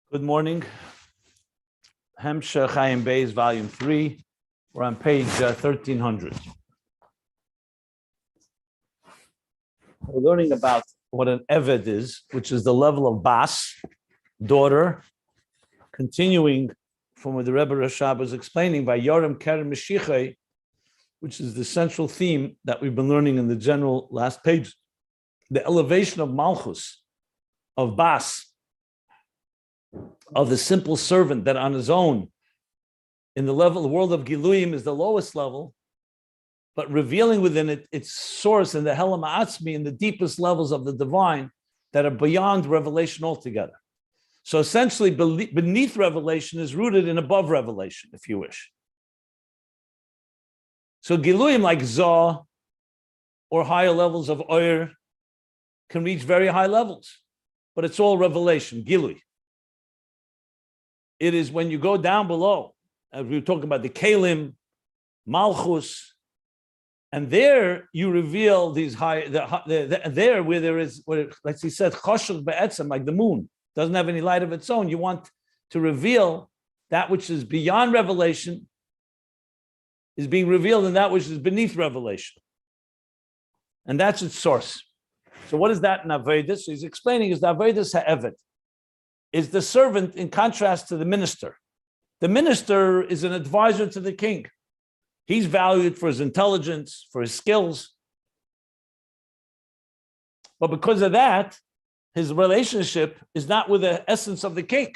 Good morning. Hemshech Ayin Beis, Volume 3. We're on page 1300. We're learning about what an Eved is, which is the level of Bas, daughter, continuing from what the Rebbe Rashab was explaining by Yoram Kerem Meshichei, which is the central theme that we've been learning in the general last page. The elevation of Malchus, of Bas, of the simple servant that on his own, in the world of Giluyim is the lowest level, but revealing within it its source in the Helam Ha'atzmi, in the deepest levels of the divine that are beyond revelation altogether. So essentially, beneath revelation is rooted in above revelation, if you wish. So Giluyim like Zoh or higher levels of Oyer can reach very high levels, but it's all revelation, Gilui. It is when you go down below, as we were talking about the Kalim, Malchus, and there you reveal these high, there where there is, like he said, Choshev be'etzem, like the moon, doesn't have any light of its own. You want to reveal that which is beyond revelation, is being revealed in that which is beneath revelation. And that's its source. So what is that in Avedis? So he's explaining is the Avedis ha'eved. Is the servant in contrast to the minister. The minister is an advisor to the king. He's valued for his intelligence, for his skills. But because of that, his relationship is not with the essence of the king.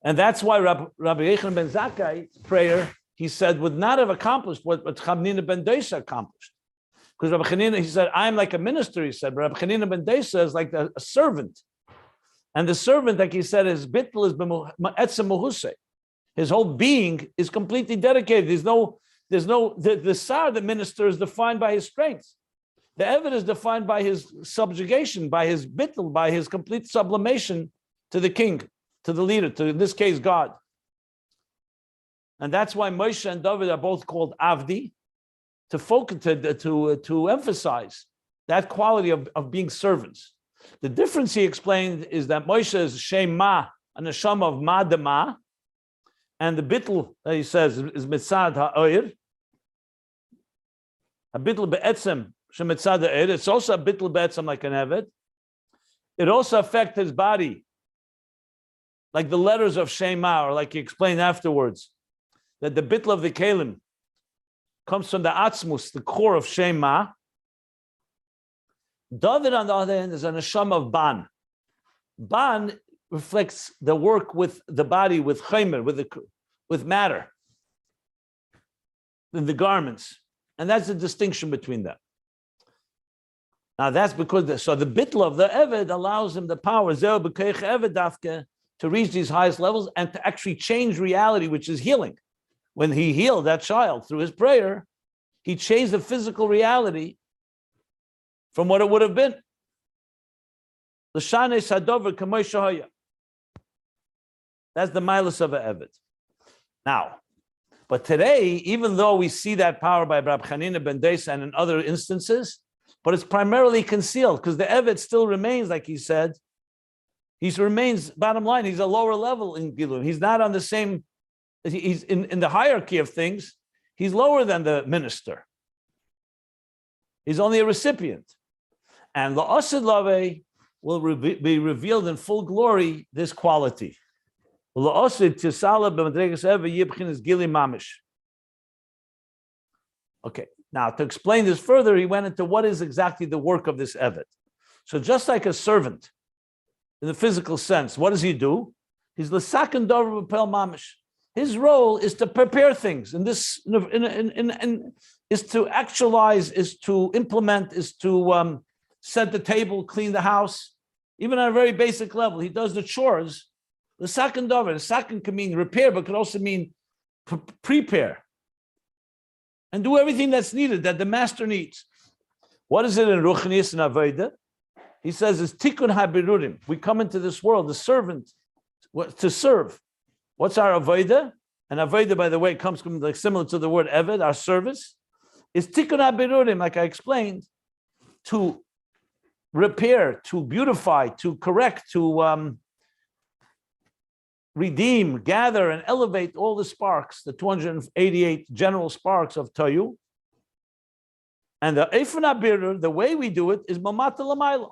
And that's why Rabbi Yechon ben Zakkai's prayer, he said, would not have accomplished what Chanina ben Deisa accomplished. Because Rabbi Chanina, he said, I'm like a minister, he said, but Rabbi Chanina ben Deisa is like a servant. And the servant, like he said, his bitl is etzem muhusei. His whole being is completely dedicated. The sar, the minister, is defined by his strength. The Eved is defined by his subjugation, by his bitl, by his complete sublimation to the king, to the leader, to, in this case, God. And that's why Moshe and David are both called Avdi, to emphasize that quality of being servants. The difference he explained is that Moshe is Shem Ma, a neshama of Ma Dema, and the bitl that he says is Mitzad Ha'oyer. A bitl be'etzem shemitzad ha'oyer. It's also a bitl be'etzem like an Eved. It also affects his body, like the letters of Shem Ma, or like he explained afterwards, that the bitl of the Kalim comes from the Atzmus, the core of Shem Ma. David, on the other hand, is a neshama of Ban. Ban reflects the work with the body, with chaymer, with matter, in the garments. And that's the distinction between them. Now that's because, the bitl of the Eved allows him the power, to reach these highest levels and to actually change reality, which is healing. When he healed that child through his prayer, he changed the physical reality from what it would have been. That's the milus of an Eved. Now, but today, even though we see that power by Rabbi Chanina ben Deisa and in other instances, but it's primarily concealed because the Eved still remains, like he said, he remains, bottom line, he's a lower level in Gilum. He's not on the same, he's in the hierarchy of things, he's lower than the minister. He's only a recipient. And la'asid lave will be revealed in full glory, this quality. La'asid tisala b'madregas eva yibchin is gili mamish. Okay, now to explain this further, he went into what is exactly the work of this Eved. So just like a servant, in the physical sense, what does he do? He's l'saken dover b'pel mamish. His role is to prepare things, and this is to actualize, is to implement, is to set the table, clean the house, even on a very basic level. He does the chores. The second of it, the second can mean repair, but could also mean prepare and do everything that's needed, that the master needs. What is it in Ruchnius and Avodah? He says it's tikkun habirurim. We come into this world, the servant, to serve. What's our Avodah? And Avodah, by the way, comes from like similar to the word Eved, our service. Is tikkun habirurim, like I explained, to repair, to beautify, to correct, to redeem, gather, and elevate all the sparks, the 288 general sparks of Toyu. And the Eifana Birur, the way we do it is Mamata Lamaila.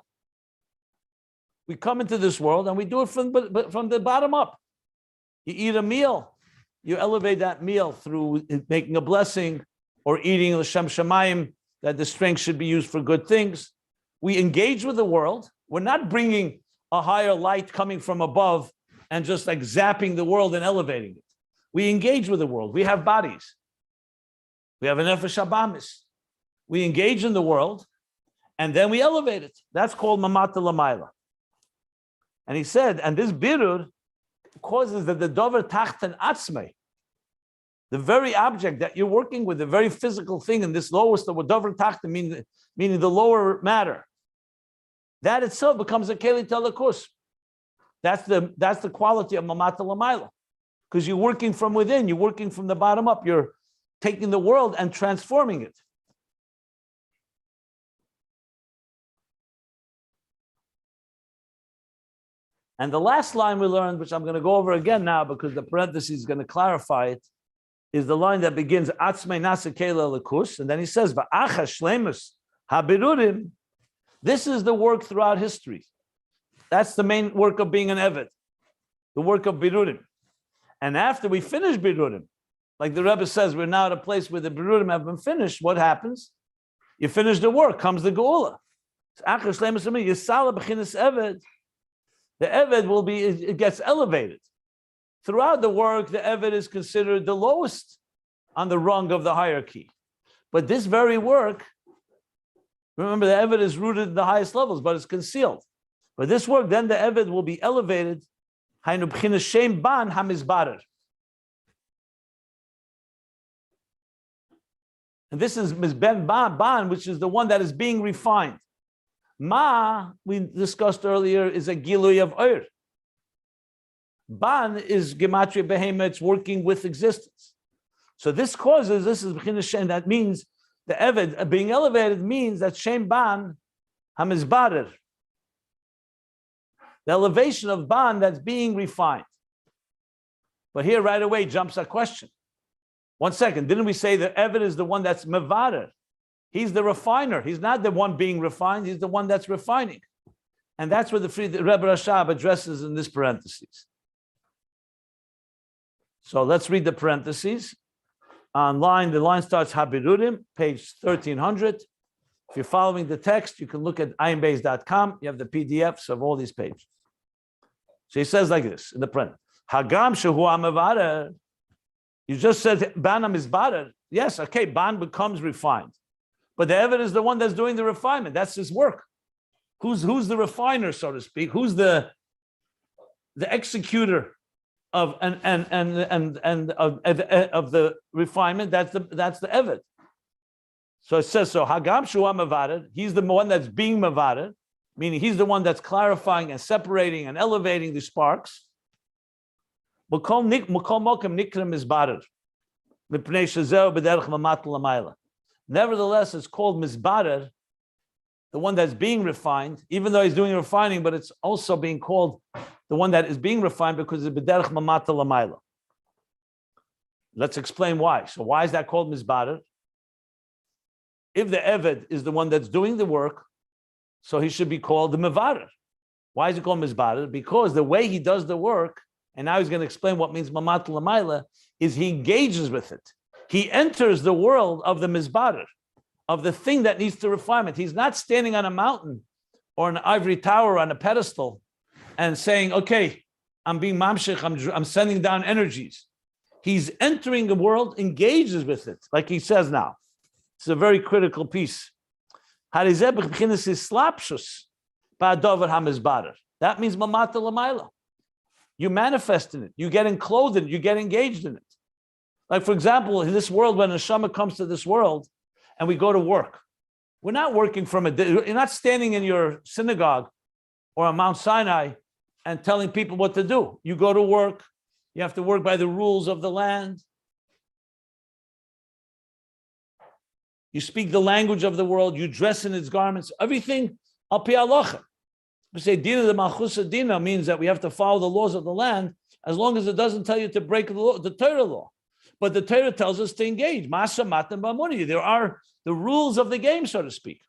We come into this world and we do it from the bottom up. You eat a meal, you elevate that meal through making a blessing or eating L'Shem Shamayim, that the strength should be used for good things. We engage with the world. We're not bringing a higher light coming from above and just like zapping the world and elevating it. We engage with the world. We have bodies. We have an Nefesh Habamis. We engage in the world and then we elevate it. That's called Mamata Lamaila. And he said, and this birur causes that the dover tachten atzmei, the very object that you're working with, the very physical thing in this lowest of what dover tachten meaning the lower matter, that itself becomes a keli telekus. That's the quality of mamata lamaila, because you're working from within, you're working from the bottom up, you're taking the world and transforming it. And the last line we learned, which I'm going to go over again now because the parenthesis is going to clarify it, is the line that begins Atzmei Nasa Kela Lekus, and then he says, Va'acha Shlemus Habirurim. This is the work throughout history. That's the main work of being an Eved, the work of Birurim. And after we finish Birurim, like the Rebbe says, we're now at a place where the Birurim have been finished. What happens? You finish the work, comes the Geula. Acha Shlemus Yisala B'chinas Eved. The Eved it gets elevated. Throughout the work, the Eved is considered the lowest on the rung of the hierarchy. But this very work, remember, the Eved is rooted in the highest levels, but it's concealed. But this work, then the Eved will be elevated. And this is Mizben Ban, which is the one that is being refined. Ma, we discussed earlier, is a Gilui of Ur. Ban is Gematria Behema, it's working with existence. So this is B'chinas Shem, that means the Eved being elevated means that Shem Ban Hamizbarer. The elevation of Ban that's being refined. But here right away jumps a question. 1 second, didn't we say that Eved is the one that's Mevarer? He's the refiner. He's not the one being refined. He's the one that's refining. And that's what the Rebbe Rashab addresses in this parentheses. So let's read the parentheses. The line starts Habirurim, page 1300. If you're following the text, you can look at ayinbeis.com. You have the PDFs of all these pages. So he says like this in the print. Hagam shehu amevara. You just said Banam is barer. Yes, okay, Ban becomes refined. But the Eved is the one that's doing the refinement. That's his work. Who's the refiner, so to speak? Who's the executor of of the refinement? That's the Eved. So it says so. Hagam shua mavared. He's the one that's being mavared, meaning he's the one that's clarifying and separating and elevating the sparks. Mukol mokem nikram is bared. Mipnei shazeh b'derech mamat l'mayla. Nevertheless, it's called Mizbarer, the one that's being refined, even though he's doing refining, but it's also being called the one that is being refined because it's B'derech Mamata Lamayla. Let's explain why. So why is that called Mizbarer? If the Eved is the one that's doing the work, so he should be called the Mevarer. Why is it called Mizbarer? Because the way he does the work, and now he's going to explain what means Mamata Lamayla, is he engages with it. He enters the world of the mizbarer, of the thing that needs to refinement. He's not standing on a mountain or an ivory tower on a pedestal and saying, okay, I'm being mamshich, I'm sending down energies. He's entering the world, engages with it, like he says now. It's a very critical piece. That means mamata l'mayla. You manifest in it, you get enclosed in it, you get engaged in it. Like, for example, in this world, when a neshama comes to this world and we go to work, we're not working from you're not standing in your synagogue or on Mount Sinai and telling people what to do. You go to work, you have to work by the rules of the land. You speak the language of the world, you dress in its garments, everything al pi halacha. We say dina de malchus dina means that we have to follow the laws of the land as long as it doesn't tell you to break the law, the Torah law. But the Torah tells us to engage. Masa matan b'amuni. There are the rules of the game, so to speak.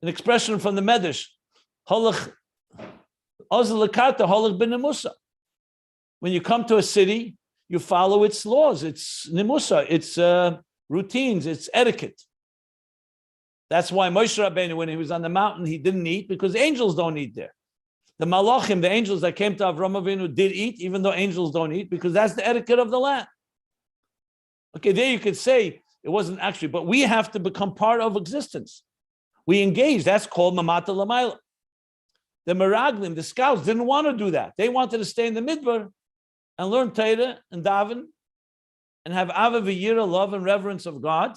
An expression from the Medrash, holach ozil lekata holach b'nemusa. When you come to a city, you follow its laws, its nemusa, its routines, its etiquette. That's why Moshe Rabbeinu, when he was on the mountain, he didn't eat, because angels don't eat there. The Malachim, the angels that came to Avraham Avinu, did eat, even though angels don't eat, because that's the etiquette of the land. Okay, there you could say it wasn't actually, but we have to become part of existence. We engage. That's called Mamata Lamayla. The Meraglim, the scouts, didn't want to do that. They wanted to stay in the Midbar and learn Torah and daven and have Ava v'yira, love and reverence of God,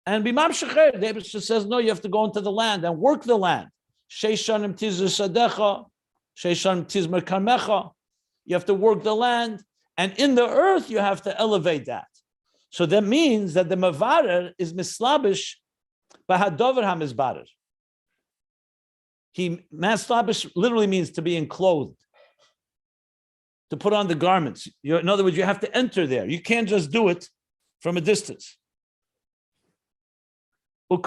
and be mamshecher. David just says, no, you have to go into the land and work the land. Sheishanim tizur sadecha, sheishanim tizmer karmecha. You have to work the land, and in the earth you have to elevate that. So that means that the mavarer is mislabish bahadover hamizbarer. Mislabish literally means to be enclosed, to put on the garments. In other words, you have to enter there. You can't just do it from a distance. Like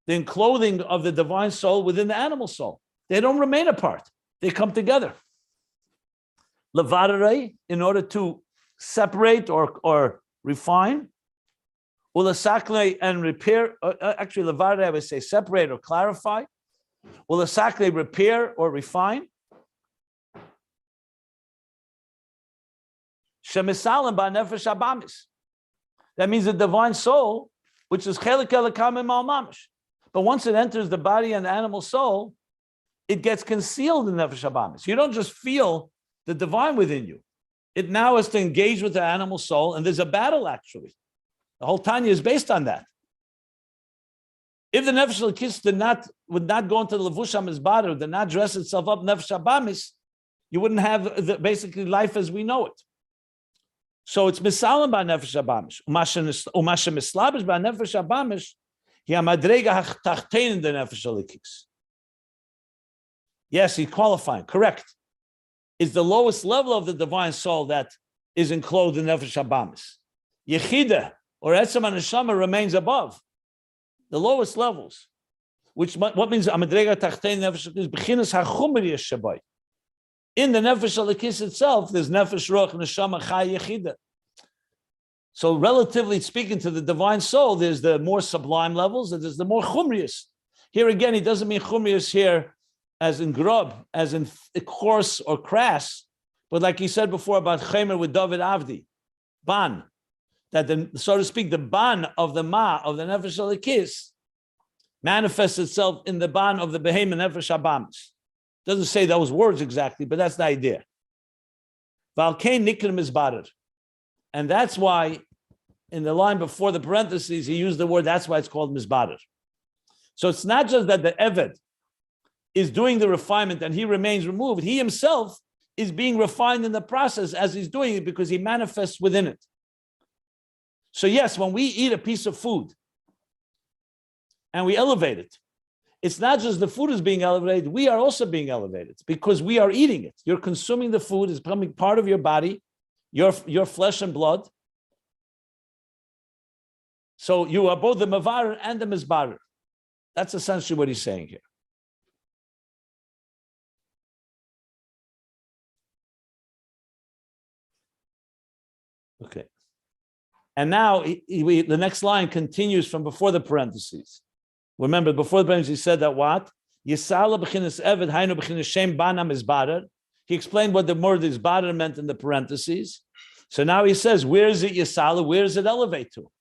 the enclothing of the divine soul within the animal soul. They don't remain apart. They come together. Levarare, in order to separate or refine. Ulasakle and repair. Actually, levarare, I would say separate or clarify. Ulasakle, repair or refine. Shemisalim ba nefesh abamis. That means the divine soul, which is chelik elokam imal mamish. But once it enters the body and the animal soul, it gets concealed in nefesh abamis. You don't just feel the divine within you. It now has to engage with the animal soul, and there's a battle actually. The whole Tanya is based on that. If the nefesh elokis would not go into the levush hamizbarer, did not dress itself up nefesh abamis, you wouldn't have basically life as we know it. So it's misalim ba nefesh abamish. Umashe mislabish ba nefesh abamish. He amadrega hachtein the nefesh alikis. Yes, he's qualifying. Correct. It's the lowest level of the divine soul that is enclosed in nefesh abamish. Yechida or etzem neshama remains above the lowest levels. Which what means amadrega hachtein nefesh alikis bechinas hachumri yeshabai. In the nefesh alikis itself, there's nefesh ruach neshama chai yechida. So, relatively speaking to the divine soul, there's the more sublime levels, and there's the more chumrius. Here again, he doesn't mean chumrius here as in grub, as in coarse or crass, but like he said before about chemer with David Avdi, ban, that so to speak, the ban of the ma of the nefesh alikis manifests itself in the ban of the behemoth nefesh abamis. Doesn't say those words exactly, but that's the idea. Valkein nikrim is barer. And that's why in the line before the parentheses, he used the word, that's why it's called mizbarer. So it's not just that the Eved is doing the refinement and he remains removed. He himself is being refined in the process as he's doing it because he manifests within it. So yes, when we eat a piece of food and we elevate it, it's not just the food is being elevated, we are also being elevated because we are eating it. You're consuming the food, it's becoming part of your body, your flesh and blood. So you are both the Mavarer and the Mizbarer. That's essentially what he's saying here. Okay. And now the next line continues from before the parentheses. Remember, before the parentheses, he said that what? Yisala b'chinas eved, hainu b'chinas shem banam izbarer. He explained what the word izbarer meant in the parentheses. So now he says, where is it Yisala? Where does it elevate to?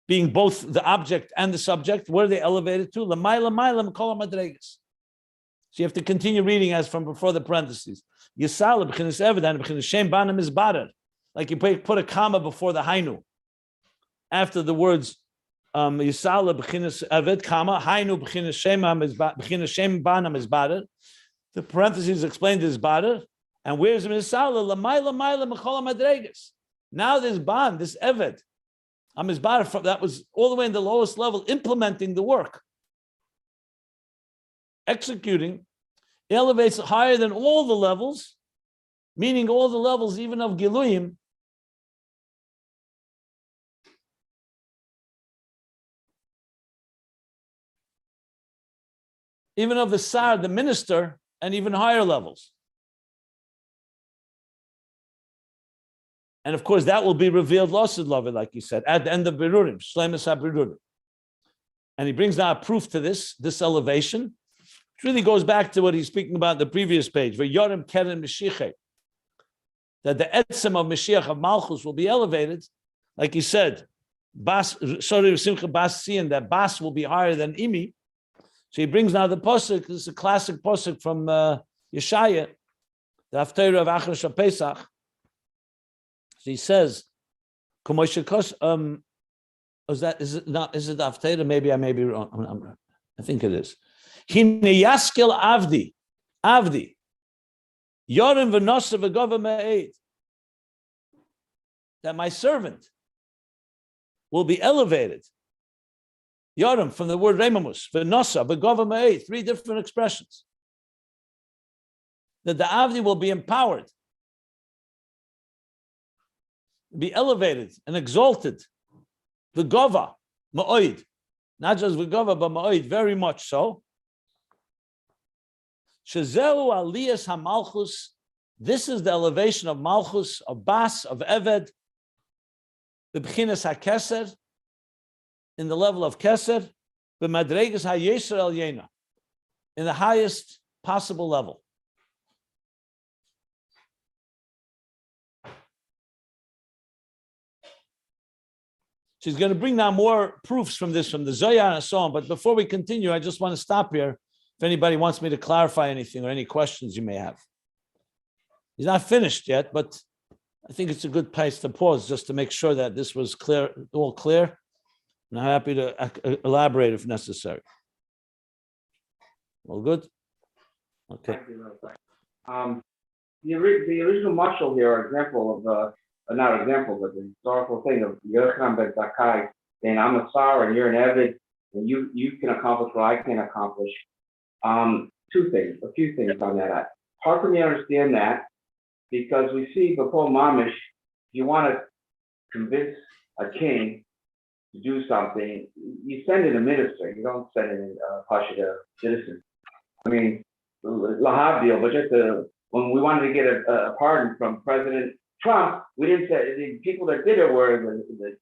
Being both the object and the subject, where are they elevated to? L'mayla mayla m'kol ha'madregas. So you have to continue reading as from before the parentheses. Yisala b'chinas eved, hainu b'chinas shem banam izbarer. Like you put a comma before the hainu. After the words, Yisala b'chinas eved, comma, hainu b'chinas shem banam izbarer. The parentheses explained this barer. And where's Yisala? L'mayla mayla m'chol ha'madregas. Now this ban, this eved, that was all the way in the lowest level, implementing the work. executing, elevates higher than all the levels, meaning all the levels, even of Giluyim, even of the Sar, the minister, and even higher levels. And of course, that will be revealed, Losid Love, like you said, at the end of Berurim, Shlemus HaBerurim. And he brings now a proof to this elevation, which really goes back to what he's speaking about in the previous page, where Yorim Keren Mashiach, that the etzem of Mashiach, of Malchus, will be elevated, like he said, Bas, sorry, Simcha Bas Sian, that Bas will be higher than Imi. So he brings now the posuk. This is a classic posuk from Yeshaya, the Haftarah of Achar Pesach. So he says, is it Haftarah? Maybe I may be wrong. I think it is. Hine Yaskel Avdi, Yorim v'nosa v'gova me'ed, that my servant will be elevated. Yorim, from the word remamus, v'nosa v'gova me'ed, 3 different expressions. That the Avdi will be empowered, be elevated and exalted. V'gova me'ed, not just v'gova, but me'ed, very much so. Shezeu aliyas hamalchus. This is the elevation of Malchus, of Bas, of Eved, the b'chinas haKeser, in the level of Keser, b'madregas haYeser el Yena, in the highest possible level. She's going to bring now more proofs from this, from the Zohar and so on. But before we continue, I just want to stop here. If anybody wants me to clarify anything or any questions you may have. He's not finished yet, but I think it's a good place to pause just to make sure that this was clear, all clear. And I'm happy to elaborate if necessary. All good? Okay. The original marshal here, are example of not example, but the historical thing of Yochanan ben Zakkai saying, "I'm a Sar and you're an Eved, and you can accomplish what I can't accomplish." A few things on that. Hard for me to understand that, because we see before Mamish, you want to convince a king to do something, you send in a minister, you don't send in a Pashida citizen. I mean, Lahavdil, but just when we wanted to get a pardon from President Trump, we didn't say, the people that did it were the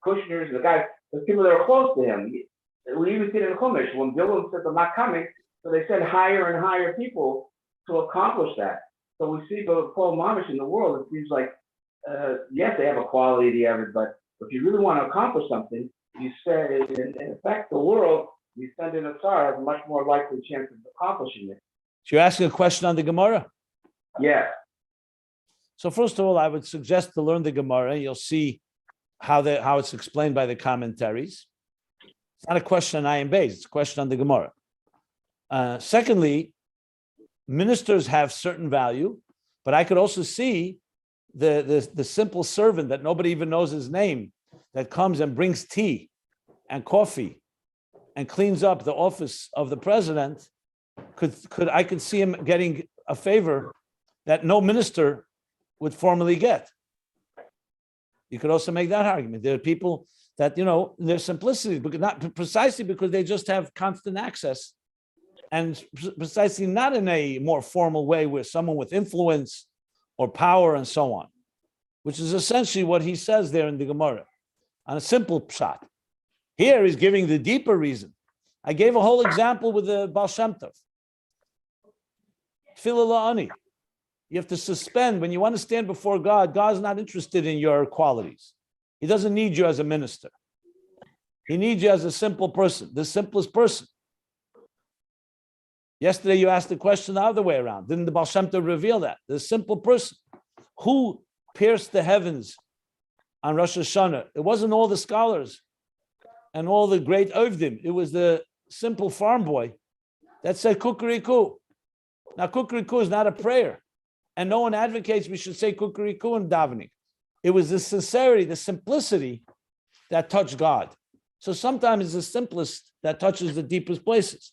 Kushners, the guys, the people that are close to him. We even see it in Chumash, when Bilam said they're not coming, so they send higher and higher people to accomplish that. So we see Paul Mamish in the world, it seems like, yes, they have a quality of the average, but if you really want to accomplish something, you said in affect the world, you send in a Tsar, has a much more likely chance of accomplishing it. So you're asking a question on the Gemara? Yeah. So first of all, I would suggest to learn the Gemara. You'll see how it's explained by the commentaries. It's not a question on Ayin Beis, it's a question on the Gemara. Secondly, ministers have certain value, but I could also see the simple servant that nobody even knows his name, that comes and brings tea and coffee and cleans up the office of the president. I could see him getting a favor that no minister would formally get. You could also make that argument. There are people that, their simplicity, but not precisely because they just have constant access, and precisely not in a more formal way where someone with influence or power and so on, which is essentially what he says there in the Gemara, on a simple shot. Here he's giving the deeper reason. I gave a whole example with the Baal Shem Tov. Tefillah la'ani. You have to suspend, when you want to stand before God, God's not interested in your qualities. He doesn't need you as a minister. He needs you as a simple person, the simplest person. Yesterday you asked the question the other way around. Didn't the Baal Shem Tov reveal that? The simple person who pierced the heavens on Rosh Hashanah. It wasn't all the scholars and all the great Ovdim. It was the simple farm boy that said kukuriku. Now kukuriku is not a prayer, and no one advocates we should say kukuriku in davening. It was the sincerity, the simplicity that touched God. So sometimes it's the simplest that touches the deepest places.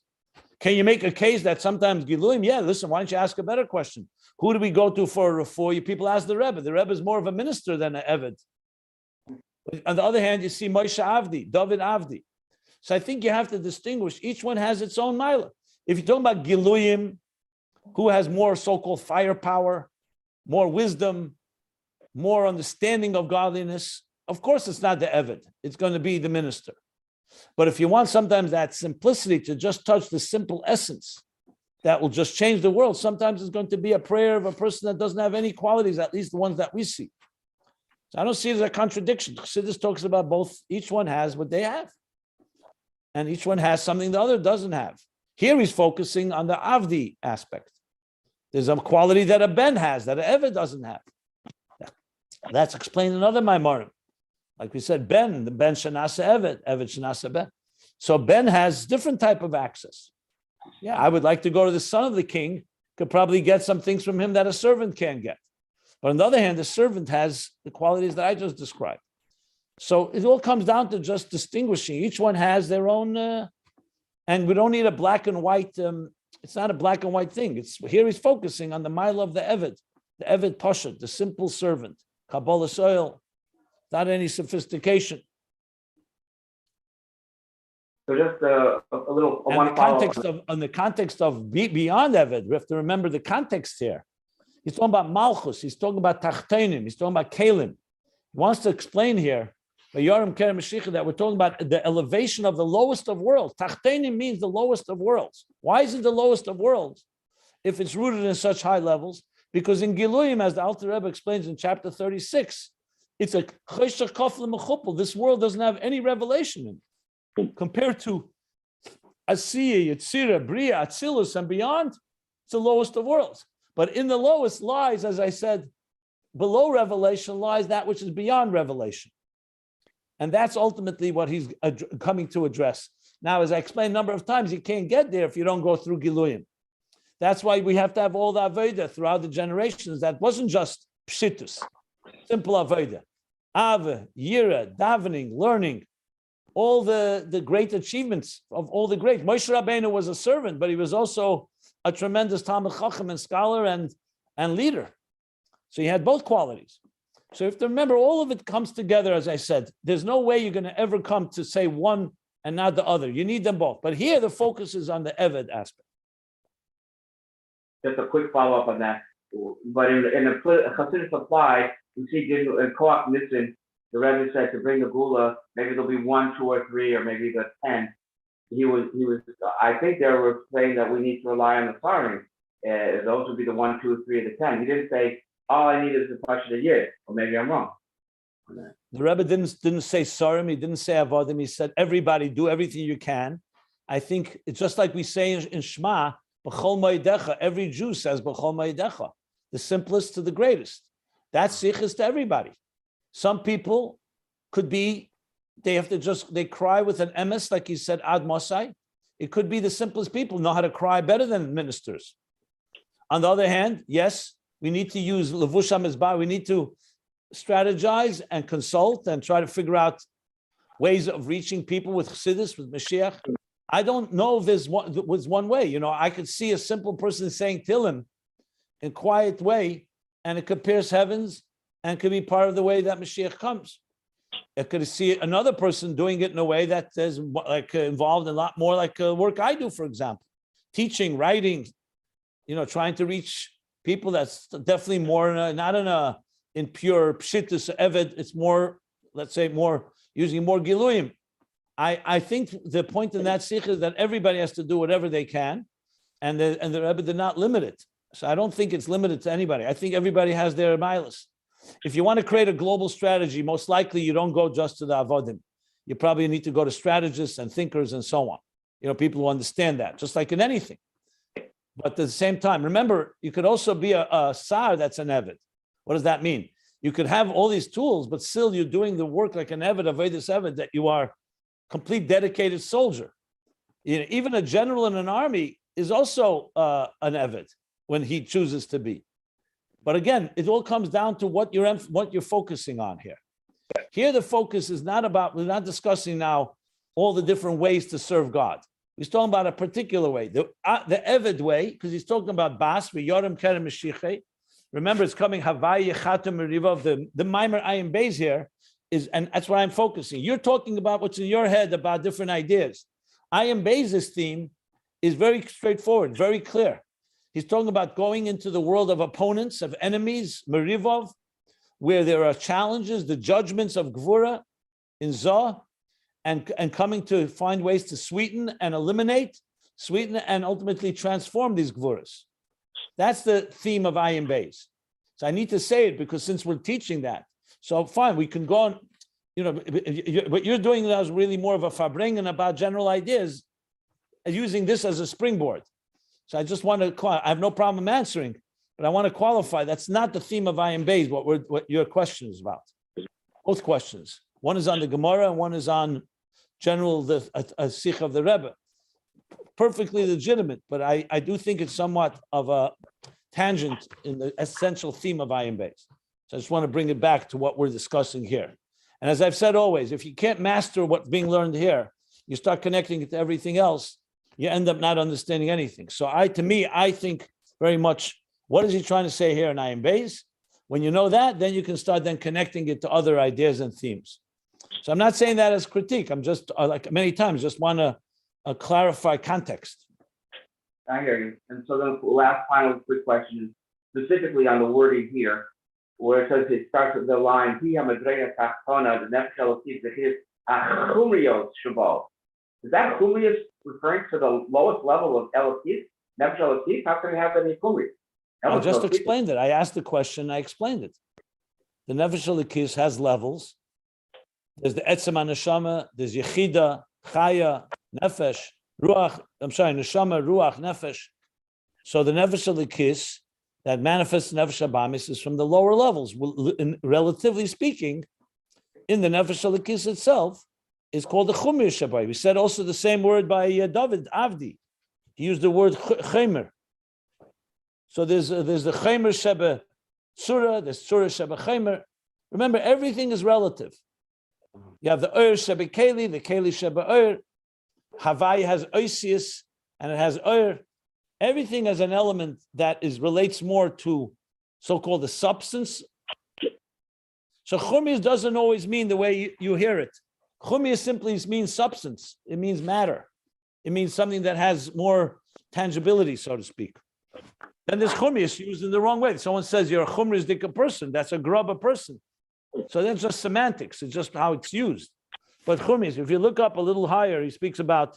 Can you make a case that sometimes Giluim? Yeah, listen, why don't you ask a better question? Who do we go to for you? People ask the Rebbe. The Rebbe is more of a minister than an Eved. On the other hand, you see Moshe Avdi, David Avdi. So I think you have to distinguish. Each one has its own mila. If you're talking about Giluyim, who has more so-called firepower, more wisdom, more understanding of godliness, of course it's not the Eved. It's going to be the minister. But if you want sometimes that simplicity to just touch the simple essence that will just change the world, sometimes it's going to be a prayer of a person that doesn't have any qualities, at least the ones that we see. So I don't see it as a contradiction. Chassidus talks about both. Each one has what they have. And each one has something the other doesn't have. Here he's focusing on the Avdi aspect. There's a quality that a Ben has that an Eved doesn't have. That's explained in other Maimarim. Like we said, the Ben Shanasa Eved Shanasa Ben. So Ben has different type of access. Yeah, I would like to go to the son of the king, could probably get some things from him that a servant can't get. But on the other hand, the servant has the qualities that I just described. So it all comes down to just distinguishing. Each one has their own, and we don't need a black and white. It's not a black and white thing. It's here he's focusing on the mile of the Eved Pashat, the simple servant, Kabbalah soil, not any sophistication. So just a little And one follow-up. in the context of beyond Eved, we have to remember the context here. He's talking about Malchus. He's talking about Tachtenim. He's talking about Kalim. He wants to explain here that we're talking about the elevation of the lowest of worlds. Tachtenim means the lowest of worlds. Why is it the lowest of worlds if it's rooted in such high levels? Because in Giluyim, as the Alter Rebbe explains in chapter 36, it's a cheshach kafle mechupel. This world doesn't have any revelation in it. Compared to Asiya, Yetzirah, Bria, Atzilus, and beyond, it's the lowest of worlds. But in the lowest lies, as I said, below revelation lies that which is beyond revelation. And that's ultimately what he's coming to address. Now, as I explained a number of times, you can't get there if you don't go through Giluyim. That's why we have to have all the Avodah throughout the generations. That wasn't just Pshitus, simple Avodah. Ave, Yira, davening, learning, all the great achievements of all the great. Moshe Rabbeinu was a servant, but he was also a tremendous Talmid Chacham and scholar and leader. So he had both qualities. So you have to remember, all of it comes together, as I said. There's no way you're going to ever come to say one and not the other. You need them both. But here the focus is on the Eved aspect. Just a quick follow-up on that. But in the Chassidus apply, we see in Co-op Nissen, the Rebbe said to bring the Gula, maybe there'll be 1, 2, or 3, or maybe the 10. He was. I think they were saying that we need to rely on the Sarim. Those would be the 1, 2, 3, or the 10. He didn't say all I need is the Pasha a year, or maybe I'm wrong. The Rebbe didn't say Sarim, he didn't say Avodim, he said everybody do everything you can. I think it's just like we say in Shema, B'chol Ma'idecha, every Jew says B'chol Ma'idecha, the simplest to the greatest. That sikh is to everybody. Some people could be, they cry with an emes, like he said, Ad Mosai. It could be the simplest people know how to cry better than ministers. On the other hand, yes, we need to use Levush HaMizbah. We need to strategize and consult and try to figure out ways of reaching people with Chassidus, with Mashiach. I don't know if there was one way. You know, I could see a simple person saying Tillim in a quiet way, and it could pierce heavens and could be part of the way that Mashiach comes. I could see another person doing it in a way that is like involved in a lot more like work I do, for example, teaching, writing, trying to reach people. That's definitely more not in pure pshitus eved. It's more, let's say, more using more giluyim. I think the point in that sikh is that everybody has to do whatever they can, and the Rebbe did not limit it. So I don't think it's limited to anybody. I think everybody has their milas. If you want to create a global strategy, most likely you don't go just to the avodim. You probably need to go to strategists and thinkers and so on. People who understand that, just like in anything. But at the same time, remember, you could also be a sar that's an eved. What does that mean? You could have all these tools, but still you're doing the work like an eved, avedis eved, that you are complete dedicated soldier. Even a general in an army is also an eved when he chooses to be. But again, it all comes down to what you're focusing on here. Here, the focus is not about, we're not discussing now all the different ways to serve God. He's talking about a particular way, the Eved way, because he's talking about Bas, V'yorim Kerem Meshiche. Remember, it's coming Havai Yechatem Merivov. The Maimer Ayin Beis here is, and that's why I'm focusing. You're talking about what's in your head about different ideas. Ayin Beis' theme is very straightforward, very clear. He's talking about going into the world of opponents, of enemies, Merivov, where there are challenges, the judgments of Gvura in Zah, and coming to find ways to sweeten and eliminate, sweeten and ultimately transform these Gvuras. That's the theme of Ayin Beis. So I need to say it because since we're teaching that, so fine, we can go on, what you're doing now is really more of a farbrengen about general ideas, using this as a springboard. So I just want to, I have no problem answering, but I want to qualify, that's not the theme of Ayin Beis, what your question is about. Both questions. One is on the Gemara and one is on general, a Sikh of the Rebbe. Perfectly legitimate, but I do think it's somewhat of a tangent in the essential theme of Ayin Beis. So I just want to bring it back to what we're discussing here. And as I've said always, if you can't master what's being learned here, you start connecting it to everything else, you end up not understanding anything. So I think very much, what is he trying to say here in Ayin Beis? When you know that, then you can start then connecting it to other ideas and themes. So I'm not saying that as critique. I'm just, like many times, just want to clarify context. I hear you. And so the last final quick question is specifically on the wording here, where it says it starts with the line, Hiya Madreya Tachona, the Nefesh Elokim, the His Achumrios Shabal. Is that Chumrios referring to the lowest level of Elokim? Nefesh Elokim? How can we have any Chumrios? I just explained it. I asked the question, I explained it. The Nefesh Elokim has levels. There's the Etzem HaNeshama, there's Yechida, Chaya, Nefesh, Ruach, Neshama, Ruach, Nefesh. So the Nefesh Elokim that manifests Nefesh Abamis is from the lower levels. Relatively speaking, in the Nefesh Elokim itself, is called the Chumir Shabai. We said also the same word by David, Avdi. He used the word Chemer. So there's the Chemer Sheba Tzura, there's Tzura Sheba Chemer. Remember, everything is relative. You have the Ur Sheba Keli, the Keli Sheba Ur. Havai has Oisius, and it has Ur. Everything has an element that relates more to so-called the substance. So Chumius doesn't always mean the way you hear it. Chumius simply means substance. It means matter. It means something that has more tangibility, so to speak. Then there's Chumius used in the wrong way. Someone says you're a Chumrisdik person. That's a grubber person. So that's just semantics. It's just how it's used. But Chumius, if you look up a little higher, he speaks about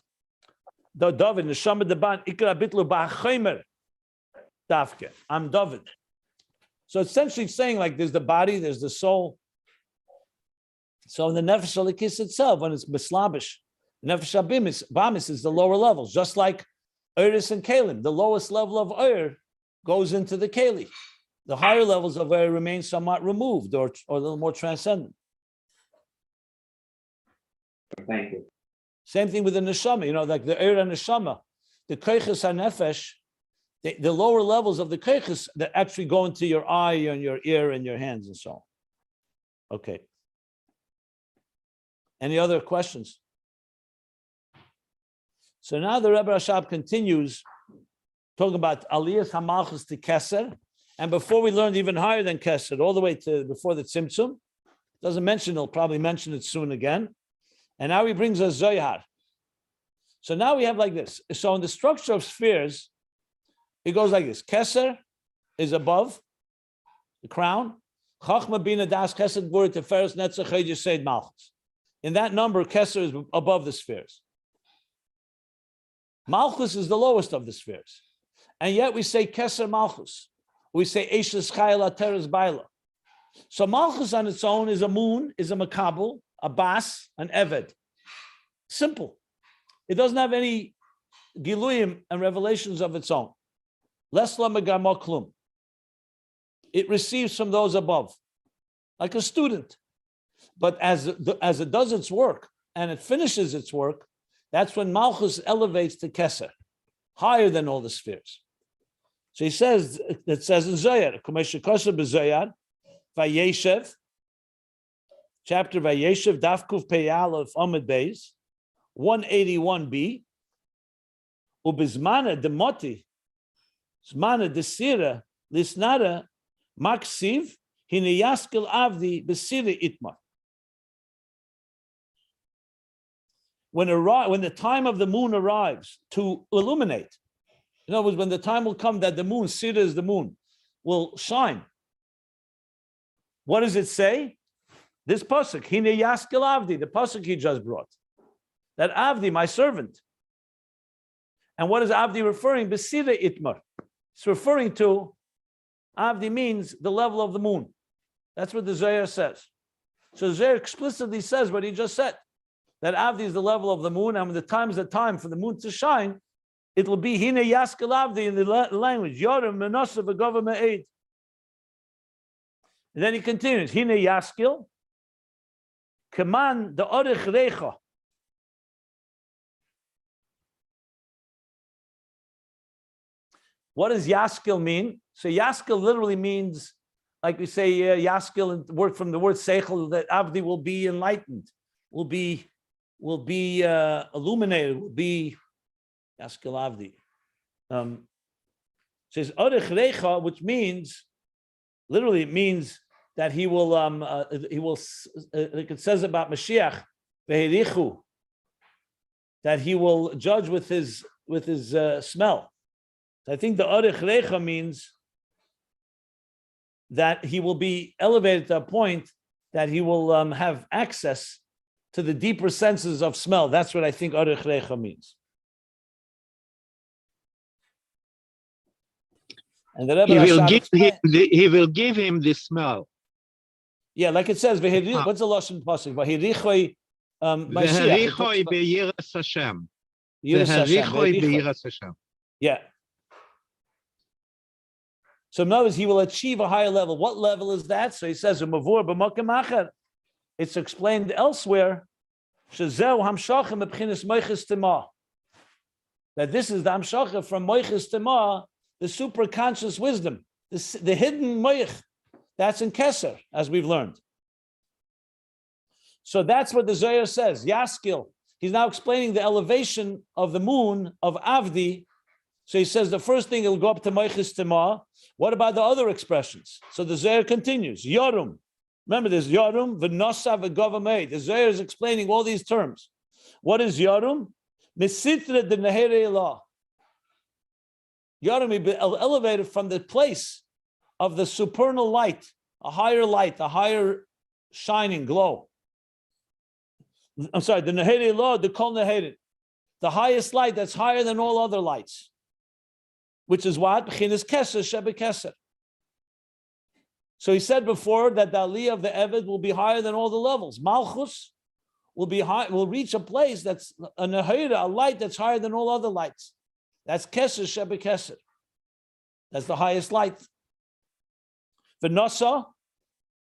the David, Neshama Deban, Ikra Bitlu Ba'achaymer, Dafke. I'm David. So essentially saying like there's the body, there's the soul. So in the Nefesh Elokim itself, when it's Mislabish, Nefesh Abamis is the lower levels, just like Uris and Kalim. The lowest level of Ur goes into the Kali. The higher levels of Ur remain somewhat removed or a little more transcendent. Thank you. Same thing with the neshama, like the Ur and neshama, the koiches hanefesh, the lower levels of the koiches that actually go into your eye and your ear and your hands and so on. Okay. Any other questions? So now the Rebbe Rashab continues talking about Aliyas HaMalchus to Keser, and before we learned even higher than Keser, all the way to before the Tzimtzum, doesn't mention, he'll probably mention it soon again. And now he brings us Zohar. So now we have like this. So in the structure of spheres, it goes like this. Keser is above the crown. Chachma Bina Das Chesed Gvura Teferes Netzach Chayid Yesed Malchus. In that number, Keser is above the spheres. Malchus is the lowest of the spheres. And yet we say Keser Malchus. We say Eishes Chayil Ateres Baila. So Malchus on its own is a moon, is a makabel, a bas, an eved. Simple. It doesn't have any giluyim and revelations of its own. Lesla megama klum. It receives from those above, like a student. But as it does its work and it finishes its work, that's when Malchus elevates to Keser, higher than all the spheres. So he says, it says in Zohar, Vayeshev, chapter Vayeshev, Daf Kuf Pei Aleph Amud Beis, 181b. Ubizmana de moti, zmana de sira, lisnara, maksiv, hine yaskel avdi besira itmar. When the time of the moon arrives to illuminate, in other words, when the time will come that the moon, sira is the moon, will shine. What does it say? This pasuk, hine yaskel avdi, the pasuk he just brought. That avdi, my servant. And what is avdi referring? Besira itmar. It's referring to, avdi means the level of the moon. That's what the Zohar says. So the Zohar explicitly says what he just said. That avdi is the level of the moon, and when the time is the time for the moon to shine, it will be hine yaskel avdi in the language. Yorim menasa v'gova me'ed. And then he continues, hine yaskel, kaman the orich recha. What does yaskel mean? So yaskel literally means, like we say, yaskel, and word from the word seichel, that avdi will be enlightened, will be illuminated, will be yaskel avdi. Says orich recha, which means, literally it means that he will, like it says about Mashiach, veherichu, that he will judge with his smell. I think the Arich Recha means that he will be elevated to a point that he will have access to the deeper senses of smell. That's what I think Arich Recha means. And the Rebbe he will give him the smell. Yeah, like it says, what's the Lashon pasuk? V'herichoi V'herichoi beyiras Hashem. V'herichoi beyiras Hashem. Yeah. So in other words, he will achieve a higher level. What level is that? So he says, it's explained elsewhere, that this is the hamshacha from moiches tema, the superconscious wisdom, the hidden moich. That's in Keser, as we've learned. So that's what the Zohar says, Yaskil. He's now explaining the elevation of the moon, of Avdi. So he says the first thing, it'll go up to moiches tema. What about the other expressions? So the Zohar continues, Yorum. Remember this, Yorum, v'nosa v'govamei. The Zohar is explaining all these terms. What is Yorum? Misitra de nehere elah. Yorum, be elevated from the place of the supernal light, a higher shining glow. I'm sorry, the nehere elah, the kol nehere, the highest light that's higher than all other lights. Which is what? B'chinas Keser shebe Keser. So he said before that the aliyah of the Eved will be higher than all the levels. Malchus will reach a place that's a nehira, a light that's higher than all other lights. That's Keser shebe Keser. That's the highest light. V'nosa.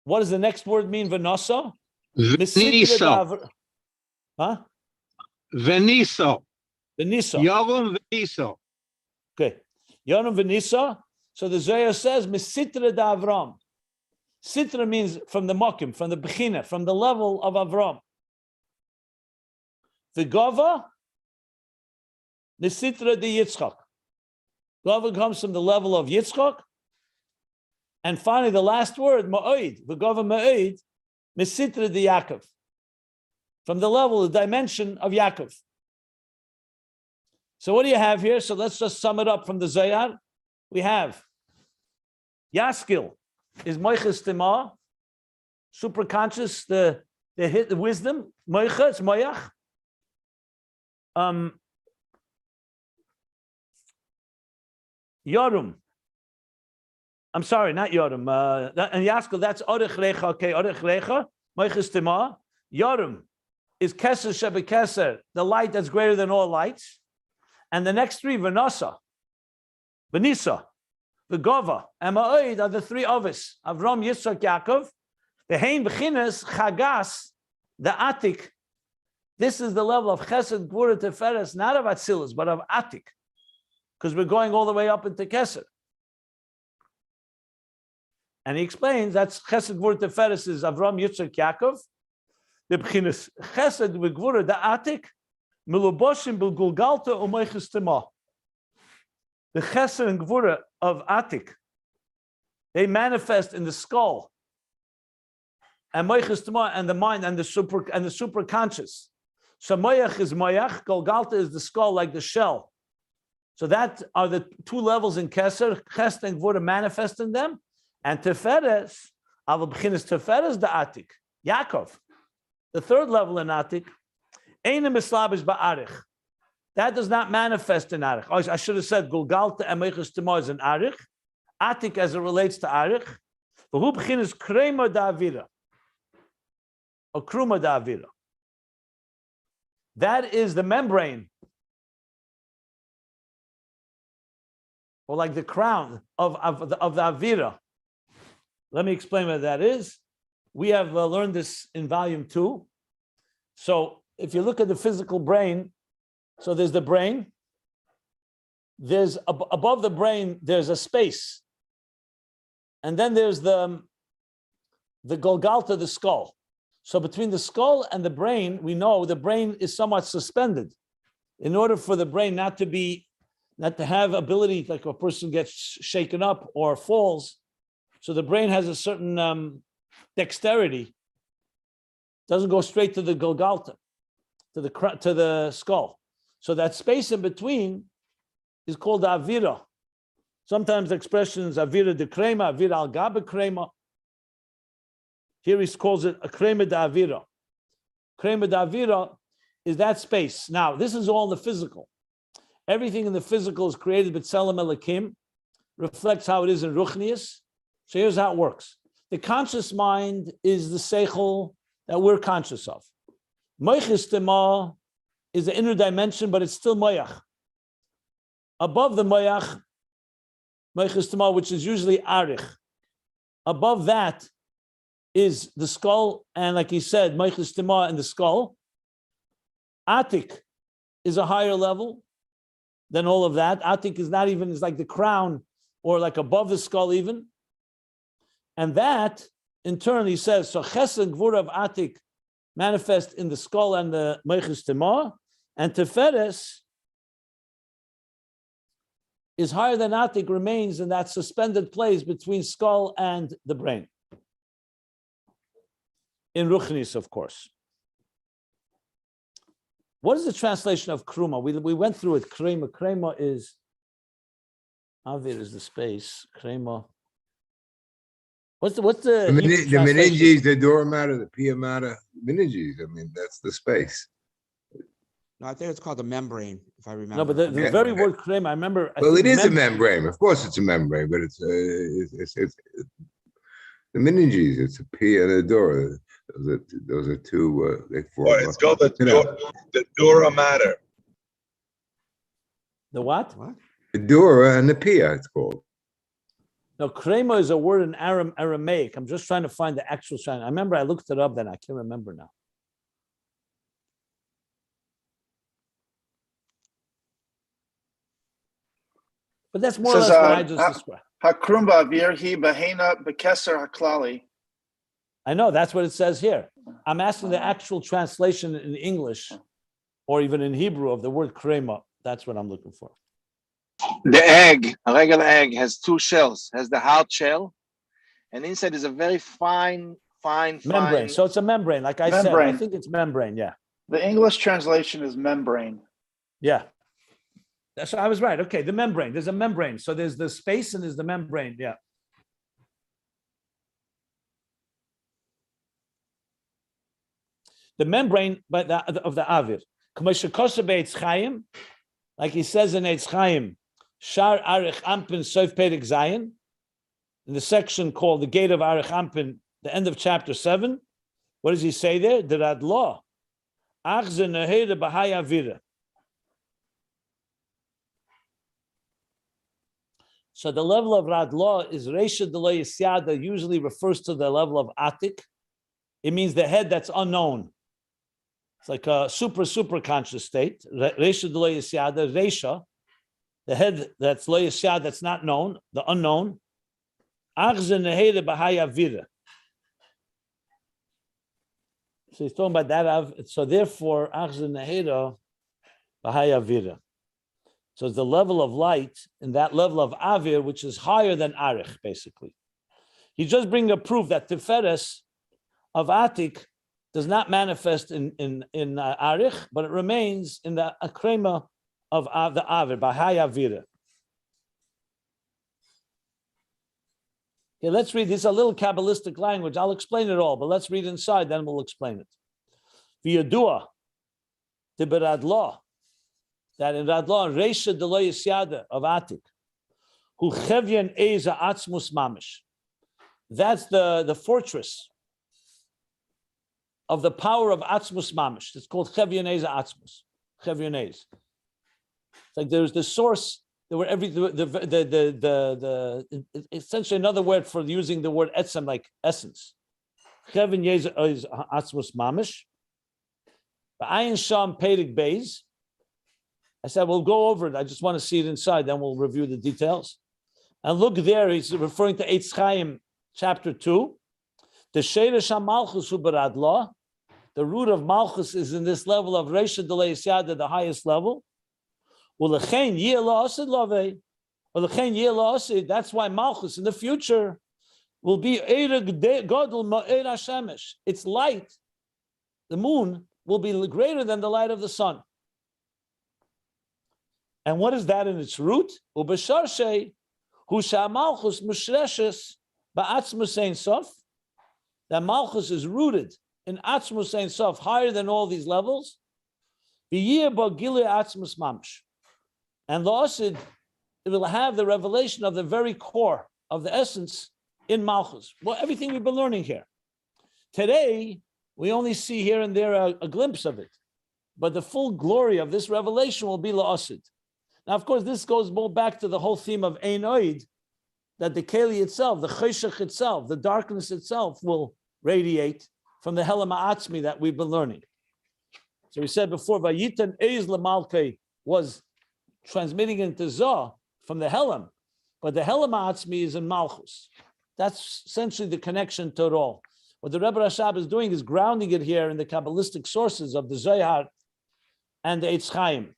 What does the next word mean? V'nosa. V'niso. Huh? V'niso. V'niso. Yorum v'niso. Okay. Yoram v'nisa. So the Zohar says, Misitra da Avram. Sitra means from the Mokim, from the Bechina, from the level of Avram. The Gova, Misitra de Yitzchak. Gova comes from the level of Yitzchak. And finally, the last word, Ma'oid, the Gova Ma'oid, Misitra de Yaakov. From the level, the dimension of Yaakov. So what do you have here? So let's just sum it up from the Zohar. We have Yaskil is moiches tema, superconscious, the wisdom, moicha, it's moyach. Yorum. I'm sorry, not Yorum. And Yaskil, that's Orech Recha. Okay, Orech Recha, moiches tema. Yorum is Keser shebe Keser, the light that's greater than all lights. And the next three, V'nasa, V'nisa, V'gova, and Ma'oid are the three others. Avram, Yitzchak, Yaakov. The Hein B'chines, Chagas, the Atik. This is the level of Chesed, Gvura, Teferes, not of Atzilus, but of Atik. Because we're going all the way up into Keser. And he explains that's Chesed, Gvura, Teferes is Avram, Yitzchak, Yaakov. The B'chines, Chesed, Gvura, the Atik. Miluboshim Bilgulgalta Umoiches Tema. The Keser and Gvura of Atik, they manifest in the skull, and Malchus and the mind and the super conscious. So Moyach is Moyach, Golgalta is the skull, like the shell. So that are the two levels in Keser. Keser and Gvura manifest in them, and Teferes, Aval B'chinas Teferes the Atik, Yaakov. The third level in Atik, Eina Mislabish Ba'arich. That does not manifest in Arich. I should have said Golgalta and Malchus is in Arich. Atik as it relates to Arich. V'hu B'chinas Krema Da'avira. Or Kruma Da'avira. That is the membrane, or like the crown of the Avira. Let me explain what that is. We have learned this in volume 2. So if you look at the physical brain, so there's the brain, there's above the brain, there's a space. And then there's the Golgalta, the skull. So between the skull and the brain, we know the brain is somewhat suspended. In order for the brain not to have ability, like a person gets shaken up or falls, so the brain has a certain dexterity, doesn't go straight to the Golgalta, to the skull. So that space in between is called Avira. Sometimes the expression is Avira de Krema, Avira al Gabe Krema. Here he calls it a Krema de Avira. Krema de Avira is that space. Now, this is all in the physical. Everything in the physical is created b'tselem Elokim, reflects how it is in Ruchnius. So here's how it works. The conscious mind is the seichel that we're conscious of. Moichis tema is the inner dimension, but it's still moyach. Above the moyach, moichis tema, which is usually arich. Above that is the skull, and like he said, moichis tema in the skull. Atik is a higher level than all of that. Atik is not even, is like the crown or like above the skull even. And that, in turn, he says, so Ches and Gvura of Atik manifest in the skull and the Malchus Tema, and Teferes is higher than Atik, remains in that suspended place between skull and the brain. In Ruchnis, of course. What is the translation of Kruma? We went through it. Krema. Krema is, Avir is the space. Krema. What's the meninges, the dura matter, the pia matter, meninges. I mean, that's the space. No, I think it's called the membrane, if I remember. No, but the very word krema, I remember. Well, it is a membrane. Of course, it's a membrane, but it's the meninges. It's a pia and a dura. Those are two. They form. Well, it's called the dura matter. The what? The dura and the pia. It's called. No, krema is a word in Aramaic. I'm just trying to find the actual sign. I remember I looked it up, then I can't remember now. But that's more or less what I just described. Hakrumba virhi behena bekeser haklali. I know, that's what it says here. I'm asking the actual translation in English or even in Hebrew of the word krema. That's what I'm looking for. The egg, a regular egg, has two shells. Has the hard shell, and inside is a very fine membrane. So it's a membrane, like I said. I think it's membrane. Yeah. The English translation is membrane. Yeah. So I was right. Okay, the membrane. There's a membrane. So there's the space and there's the membrane. Yeah. The membrane of the Avir. Like he says in Eitz Chaim, Shar Arich Ampin Sof Perek Zayin, in the section called the Gate of Arich Ampin, the end of chapter 7. What does he say there? The Radlo. Achze Nehere Bahai Avira. So the level of Radlo is Reisha Deloy Yisyada, usually refers to the level of Atik. It means the head that's unknown. It's like a super conscious state. Reisha Deloy Yisyada, Reisha, the head that's Lo Yisyada, that's not known, the unknown. Achze Nehere Bahai Avira. So he's talking about that. So therefore, Achze Nehere Bahai Avira. So it's the level of light and that level of avir, which is higher than arich, basically. He just bring a proof that Tiferes of Atik does not manifest in arich, but it remains in the akrema of the avir, bahai avira. Okay, let's read. This is a little Kabbalistic language. I'll explain it all, but let's read inside, then we'll explain it. V'yadua, Tiberadla, that in Radla, Reisha de lo Yisyada of Atik, who chevyan eza atzmus mamish. That's the fortress of the power of atzmus mamish. It's called chevyan eza atzmus. Chevyan ez. It's like there's the source. There were essentially another word for using the word etzem, like essence. Chevyan eza atzmus mamish. Ayin Sham Ayin Beis. I said, we'll go over it. I just want to see it inside, then we'll review the details. And look there, he's referring to Eitz Chaim, chapter 2. The Sheirish HaMalchus Hu Beradla, the root of Malchus is in this level of Reisha Delei Yada, the highest level. Ulechein Yeh La'asid Lavei. Ulechein Yeh La'asid, that's why Malchus in the future will be Eira Godel Ma'er HaShemesh. Its light, the moon, will be greater than the light of the sun. And what is that in its root? Ubesharshe, hu sha'malchus mushreshes ba'atzmus ein sof. That Malchus is rooted in atzmus ein sof, higher than all these levels. V'yir ba gilui atzmus mamish. And la'asid, it will have the revelation of the very core of the essence in Malchus. Well, everything we've been learning here. Today, we only see here and there a glimpse of it. But the full glory of this revelation will be la'asid. Now, of course, this goes more back to the whole theme of Ein Oid, that the Keli itself, the Cheshach itself, the darkness itself will radiate from the Helam Ha'atzmi that we've been learning. So we said before, Vayitan Eiz L'Malkei was transmitting into Zah from the Helam, but the Helam Ha'atzmi is in Malchus. That's essentially the connection to it all. What the Rebbe Rashab is doing is grounding it here in the Kabbalistic sources of the Zohar and the Eitz Chaim.